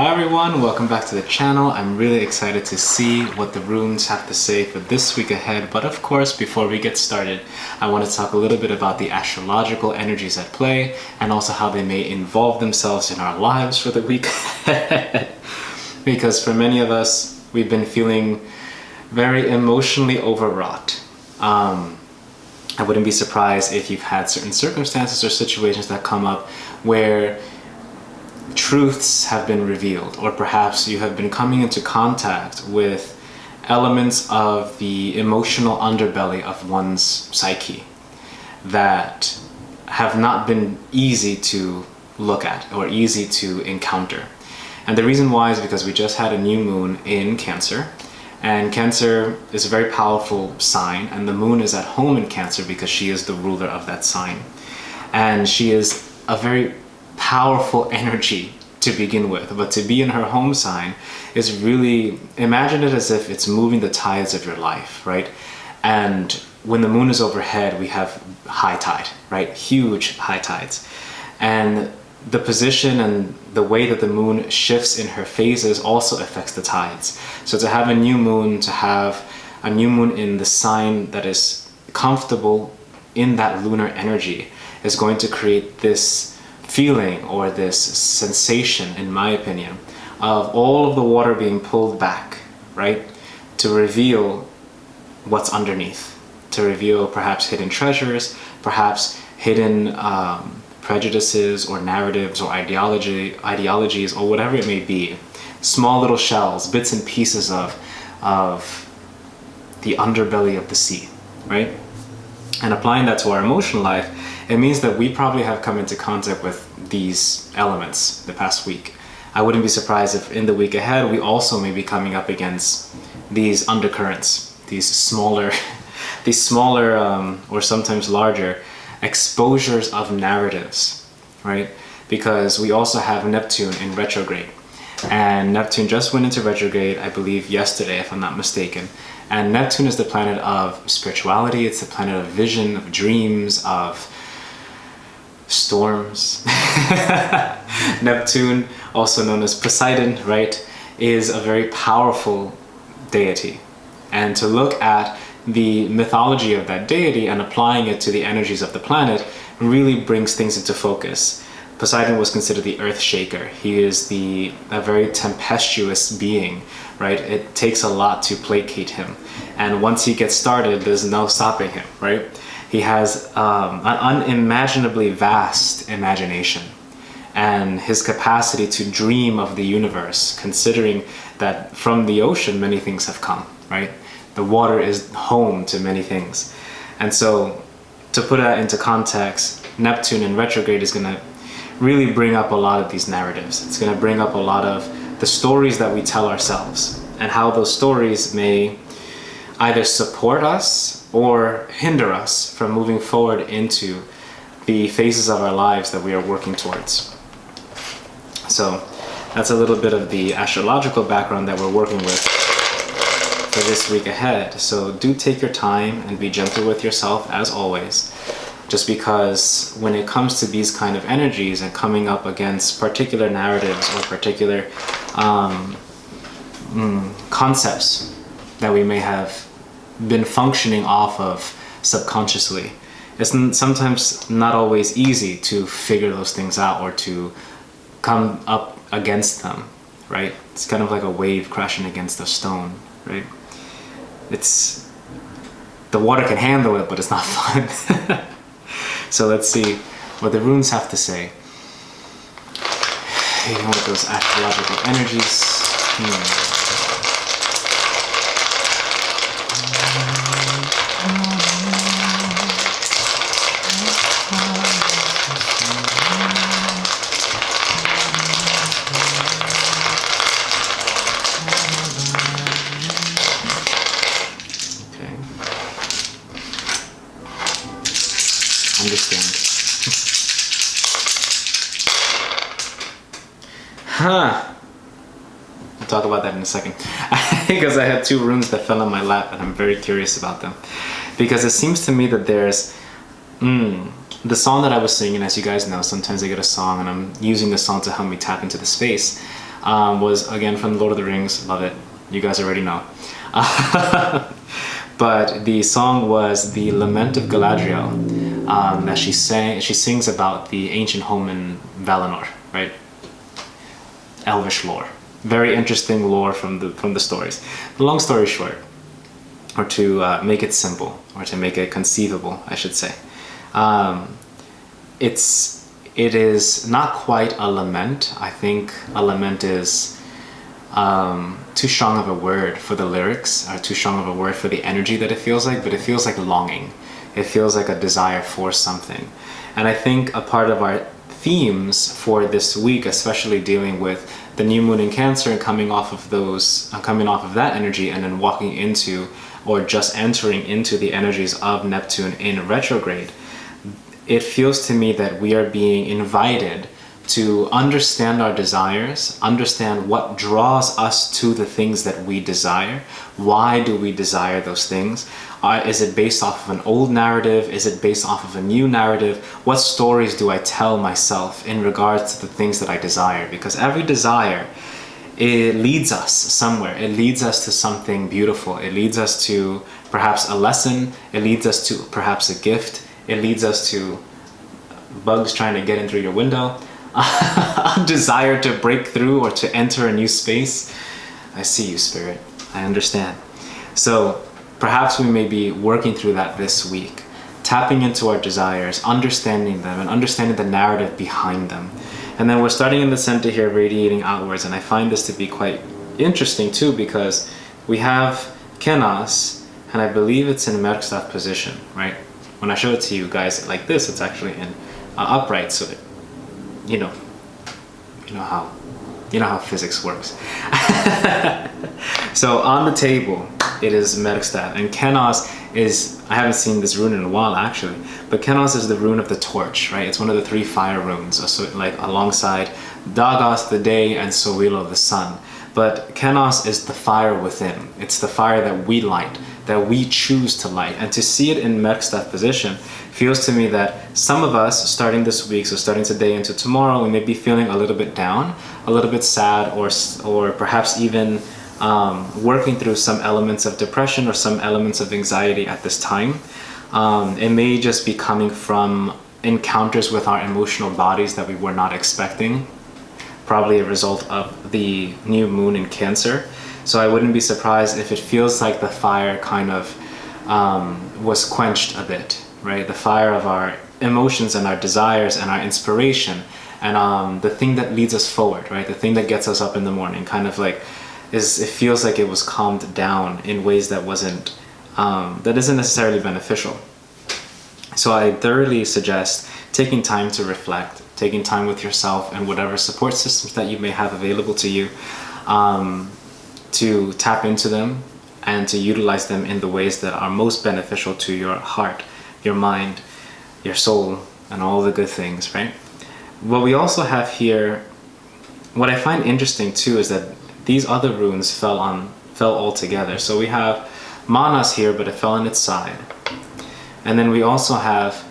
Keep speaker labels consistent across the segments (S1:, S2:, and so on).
S1: Hi everyone, welcome back to the channel. I'm really excited to see what the runes have to say for this week ahead, but of course, before we get started, I want to talk a little bit about the astrological energies at play and also how they may involve themselves in our lives for the week ahead. Because for many of us, we've been feeling very emotionally overwrought. I wouldn't be surprised if you've had certain circumstances or situations that come up where truths have been revealed, or perhaps you have been coming into contact with elements of the emotional underbelly of one's psyche that have not been easy to look at or easy to encounter. And the reason why is because we just had a new moon in Cancer, and Cancer is a very powerful sign, and the moon is at home in Cancer because she is the ruler of that sign. And she is a very powerful energy to begin with, but to be in her home sign is really, imagine it as if it's moving the tides of your life, right? And when the moon is overhead, we have high tide, right? Huge high tides. And the position and the way that the moon shifts in her phases also affects the tides. So to have a new moon, in the sign that is comfortable in that lunar energy is going to create this feeling or this sensation, in my opinion, of all of the water being pulled back, right? To reveal what's underneath, to reveal perhaps hidden treasures, perhaps hidden prejudices or narratives or ideologies or whatever it may be. Small little shells, bits and pieces of the underbelly of the sea, right? And applying that to our emotional life, it means that we probably have come into contact with these elements the past week. I wouldn't be surprised if in the week ahead we also may be coming up against these undercurrents, these smaller or sometimes larger exposures of narratives, right? Because we also have Neptune in retrograde, and Neptune just went into retrograde, I believe yesterday, if I'm not mistaken. And Neptune is the planet of spirituality. It's the planet of vision, of dreams, of storms. Neptune, also known as Poseidon, right, is a very powerful deity. And to look at the mythology of that deity and applying it to the energies of the planet really brings things into focus. Poseidon was considered the earth shaker. He is a very tempestuous being, right? It takes a lot to placate him. And once he gets started, there's no stopping him, right? He has an unimaginably vast imagination, and his capacity to dream of the universe, considering that from the ocean many things have come, right? The water is home to many things. And so to put that into context, Neptune in retrograde is going to really bring up a lot of these narratives. It's going to bring up a lot of the stories that we tell ourselves and how those stories may either support us or hinder us from moving forward into the phases of our lives that we are working towards. So that's a little bit of the astrological background that we're working with for this week ahead. So do take your time and be gentle with yourself as always, just because when it comes to these kind of energies and coming up against particular narratives or particular concepts that we may have been functioning off of subconsciously, it's sometimes not always easy to figure those things out or to come up against them, right? It's kind of like a wave crashing against a stone, right? The water can handle it, but it's not fun. So let's see what the runes have to say. You know, with those astrological energies. Understand. We'll talk about that in a second. Because I had two runes that fell on my lap and I'm very curious about them. Because it seems to me that there's the song that I was singing, as you guys know, sometimes I get a song and I'm using the song to help me tap into the space. was again from Lord of the Rings. Love it. You guys already know. But the song was the Lament of Galadriel, that she sings about the ancient home in Valinor, right? Elvish lore. Very interesting lore from the stories. Long story short, or to make it simple, or to make it conceivable, I should say, it is not quite a lament. I think a lament is too strong of a word for the lyrics, or too strong of a word for the energy that it feels like, but it feels like longing. It feels like a desire for something. And I think a part of our themes for this week, especially dealing with the new moon in Cancer and coming off of that energy, and then walking into, or just entering into, the energies of Neptune in retrograde, it feels to me that we are being invited to understand our desires, understand what draws us to the things that we desire. Why do we desire those things? Is it based off of an old narrative? Is it based off of a new narrative? What stories do I tell myself in regards to the things that I desire? Because every desire, it leads us somewhere. It leads us to something beautiful. It leads us to perhaps a lesson. It leads us to perhaps a gift. It leads us to bugs trying to get in through your window. A desire to break through or to enter a new space. I see you, Spirit. I understand. So perhaps we may be working through that this week, tapping into our desires, understanding them, and understanding the narrative behind them. And then we're starting in the center here, radiating outwards. And I find this to be quite interesting too, because we have Kenas, and I believe it's in Merkstaff position, right? When I show it to you guys like this, it's actually in upright, so you know how physics works. So on the table, it is Merkstaff, and Kenas is, I haven't seen this rune in a while actually, but Kenas is the rune of the torch, right? It's one of the 3 fire runes, so like alongside Dagos, the day, and Sowilo, the sun. But Kenas is the fire within. It's the fire that we light, that we choose to light. And to see it in Merkstaff position feels to me that some of us, starting this week, so starting today into tomorrow, we may be feeling a little bit down, a little bit sad, or perhaps even working through some elements of depression or some elements of anxiety at this time. It may just be coming from encounters with our emotional bodies that we were not expecting, probably a result of the new moon in Cancer. So I wouldn't be surprised if it feels like the fire kind of was quenched a bit, right? The fire of our emotions and our desires and our inspiration, and the thing that leads us forward, right? The thing that gets us up in the morning, kind of like, it feels like it was calmed down in ways that that isn't necessarily beneficial. So I thoroughly suggest taking time to reflect, taking time with yourself and whatever support systems that you may have available to you, to tap into them and to utilize them in the ways that are most beneficial to your heart, your mind, your soul, and all the good things, right? What we also have here, what I find interesting too, is that these other runes fell all together. So we have Manas here, but it fell on its side. And then we also have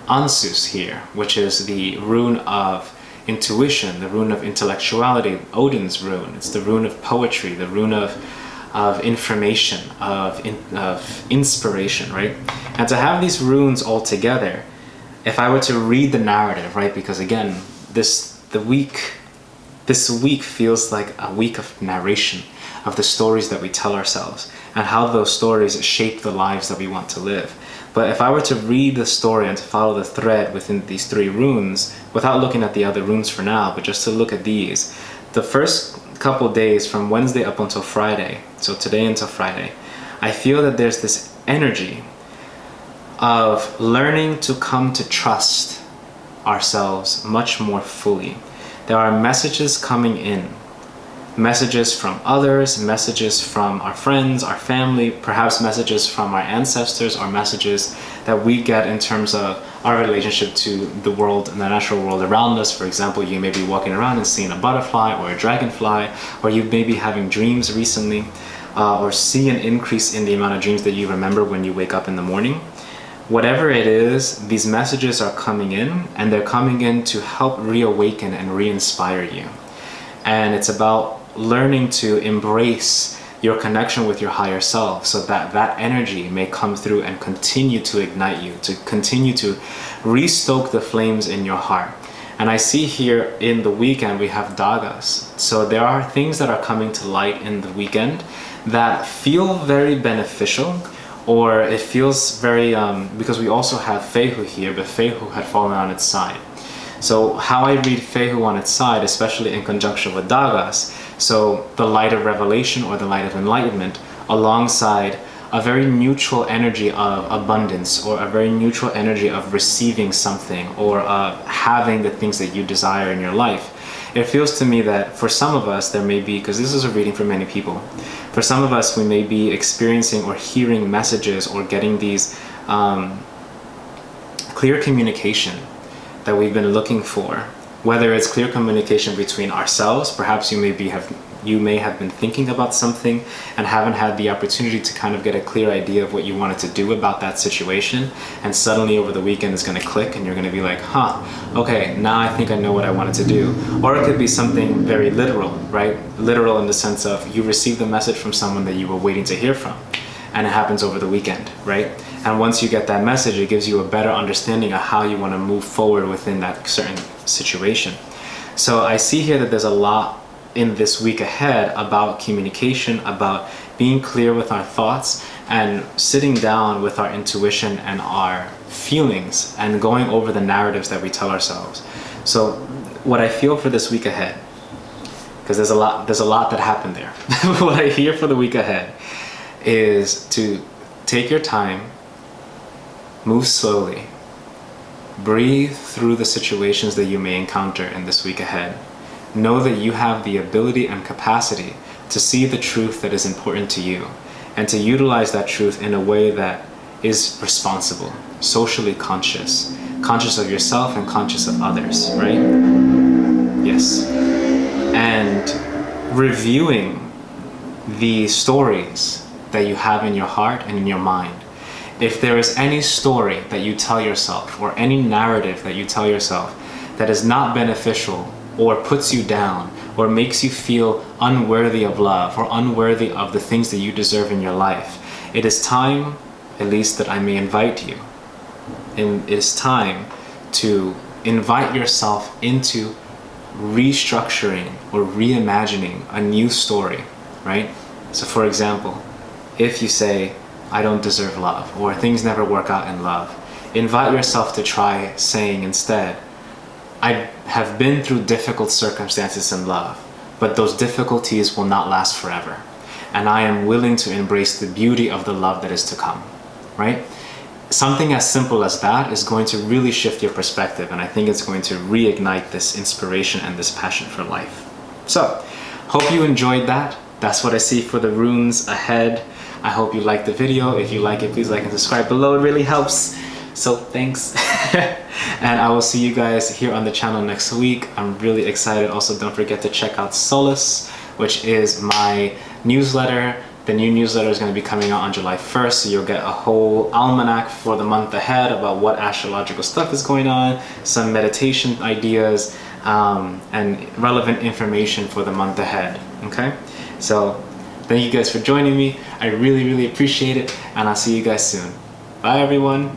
S1: Ansus here, which is the rune of intuition, the rune of intellectuality, Odin's rune. It's the rune of poetry, the rune of information, of inspiration, right? And to have these runes all together, if I were to read the narrative, right? Because again, this week feels like a week of narration, of the stories that we tell ourselves and how those stories shape the lives that we want to live. But if I were to read the story and to follow the thread within these 3 runes, without looking at the other runes for now, but just to look at these, the first couple days from Wednesday up until Friday, so today until Friday, I feel that there's this energy of learning to come to trust ourselves much more fully. There are messages coming in, messages from others, messages from our friends, our family, perhaps messages from our ancestors, or messages that we get in terms of our relationship to the world and the natural world around us. For example, you may be walking around and seeing a butterfly or a dragonfly, or you may be having dreams recently, or see an increase in the amount of dreams that you remember when you wake up in the morning. Whatever it is, these messages are coming in, and they're coming in to help reawaken and re-inspire you. And it's about learning to embrace your connection with your higher self so that that energy may come through and continue to ignite you, to continue to restoke the flames in your heart. And I see here in the weekend we have dagas. So there are things that are coming to light in the weekend that feel very beneficial, or it feels very, because we also have Fehu here, but Fehu had fallen on its side. So how I read Fehu on its side, especially in conjunction with dagas, so the light of revelation or the light of enlightenment, alongside a very neutral energy of abundance, or a very neutral energy of receiving something, or having the things that you desire in your life. It feels to me that for some of us there may be, because this is a reading for many people, for some of us we may be experiencing or hearing messages or getting these clear communication that we've been looking for. Whether it's clear communication between ourselves, perhaps you may have been thinking about something and haven't had the opportunity to kind of get a clear idea of what you wanted to do about that situation, and suddenly over the weekend it's going to click and you're going to be like, okay, now I think I know what I wanted to do. Or it could be something very literal, right? Literal in the sense of you received a message from someone that you were waiting to hear from, and it happens over the weekend, right? And once you get that message, it gives you a better understanding of how you want to move forward within that certain situation. So I see here that there's a lot in this week ahead about communication, about being clear with our thoughts and sitting down with our intuition and our feelings and going over the narratives that we tell ourselves. So what I feel for this week ahead, because there's a lot that happened there. What I hear for the week ahead is to take your time, move slowly, breathe through the situations that you may encounter in this week ahead. Know that you have the ability and capacity to see the truth that is important to you, and to utilize that truth in a way that is responsible, socially conscious, conscious of yourself and conscious of others, right? Yes. And reviewing the stories that you have in your heart and in your mind. If there is any story that you tell yourself, or any narrative that you tell yourself that is not beneficial, or puts you down, or makes you feel unworthy of love, or unworthy of the things that you deserve in your life, it is time, at least that I may invite you, and it is time to invite yourself into restructuring or reimagining a new story, right? So for example, if you say, I don't deserve love, or things never work out in love, invite yourself to try saying instead, I have been through difficult circumstances in love, but those difficulties will not last forever. And I am willing to embrace the beauty of the love that is to come, right? Something as simple as that is going to really shift your perspective, and I think it's going to reignite this inspiration and this passion for life. So, hope you enjoyed that. That's what I see for the runes ahead. I hope you liked the video. If you like it, please like and subscribe below. It really helps. So thanks. And I will see you guys here on the channel next week. I'm really excited. Also, don't forget to check out Solace, which is my newsletter. The new newsletter is going to be coming out on July 1st, so you'll get a whole almanac for the month ahead about what astrological stuff is going on, some meditation ideas, and relevant information for the month ahead. Okay? So thank you guys for joining me. I really, really appreciate it, and I'll see you guys soon. Bye, everyone.